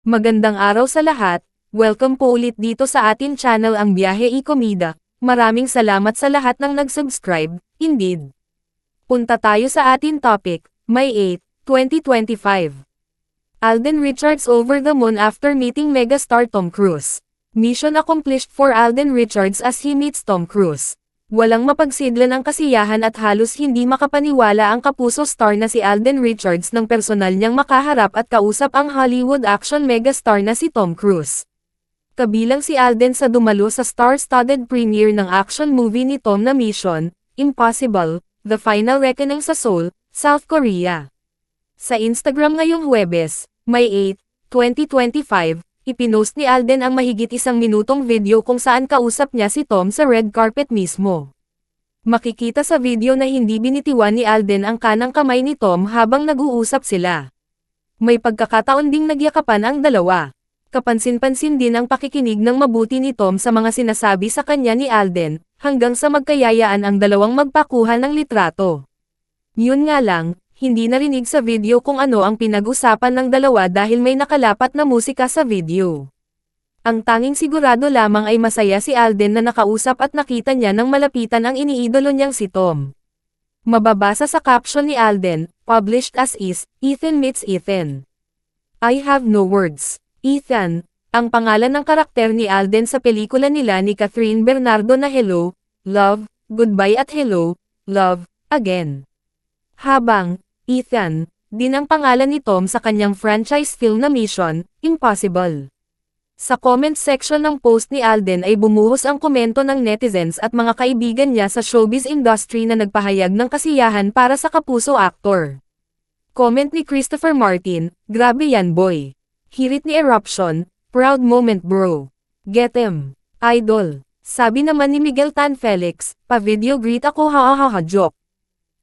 Magandang araw sa lahat, welcome po ulit dito sa atin channel ang Biyahe y Komida. Maraming salamat sa lahat ng nag-subscribe, indeed. Punta tayo sa atin topic, May 8, 2025. Alden Richards over the moon after meeting megastar Tom Cruise. Mission accomplished for Alden Richards as he meets Tom Cruise. Walang mapagsidlan ang kasiyahan at halos hindi makapaniwala ang kapuso star na si Alden Richards nang personal niyang makaharap at kausap ang Hollywood action megastar na si Tom Cruise. Kabilang si Alden sa dumalo sa star-studded premiere ng action movie ni Tom na Mission Impossible, The Final Reckoning sa Seoul, South Korea. Sa Instagram ngayong Huwebes, May 8, 2025, ipinost ni Alden ang mahigit 1 minutong video kung saan kausap niya si Tom sa red carpet mismo. Makikita sa video na hindi binitiwan ni Alden ang kanang kamay ni Tom habang nag-uusap sila. May pagkakataon ding nagyakapan ang dalawa. Kapansin-pansin din ang pakikinig ng mabuti ni Tom sa mga sinasabi sa kanya ni Alden, hanggang sa magkayayaan ang dalawang magpakuha ng litrato. Yun nga lang, hindi narinig sa video kung ano ang pinag-usapan ng dalawa dahil may nakalapat na musika sa video. Ang tanging sigurado lamang ay masaya si Alden na nakausap at nakita niya ng malapitan ang iniidolo niyang si Tom. Mababasa sa caption ni Alden, published as is, Ethan meets Ethan. I have no words. Ethan, ang pangalan ng karakter ni Alden sa pelikula nila ni Catherine Bernardo na Hello, Love, Goodbye at Hello, Love, Again. Habang, Ethan, din ang pangalan ni Tom sa kanyang franchise film na Mission Impossible. Sa comment section ng post ni Alden ay bumuhos ang komento ng netizens at mga kaibigan niya sa showbiz industry na nagpahayag ng kasiyahan para sa kapuso actor. Comment ni Christopher Martin, grabe yan boy. Hirit ni Eruption, proud moment bro. Get him. Idol. Sabi naman ni Miguel Tan Felix, pa-video greet ako ha joke.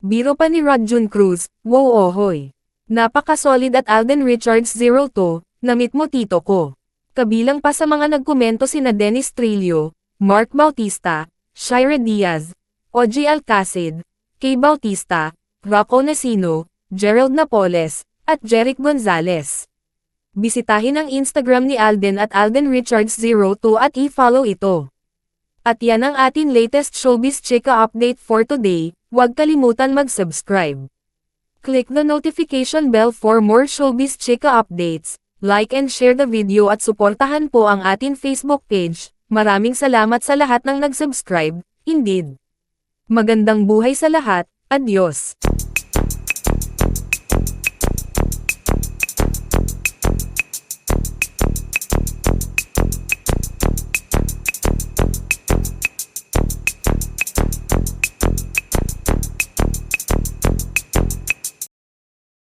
Biro pa ni Rodjun Cruz, wow ohoy. Napaka-solid at Alden Richards 02, namit mo tito ko. Kabilang pa sa mga nagkomento sina Dennis Trillo, Mark Bautista, Shira Diaz, Oji Alcacid, Kay Bautista, Rocco Nasino, Gerald Napoles, at Jeric Gonzalez. Bisitahin ang Instagram ni Alden at Alden Richards 02 at i-follow ito. At yan ang atin latest showbiz chika update for today. Huwag kalimutan mag-subscribe. Click the notification bell for more showbiz chika updates, like and share the video at suportahan po ang atin Facebook page. Maraming salamat sa lahat ng nag-subscribe, indeed. Magandang buhay sa lahat, adios.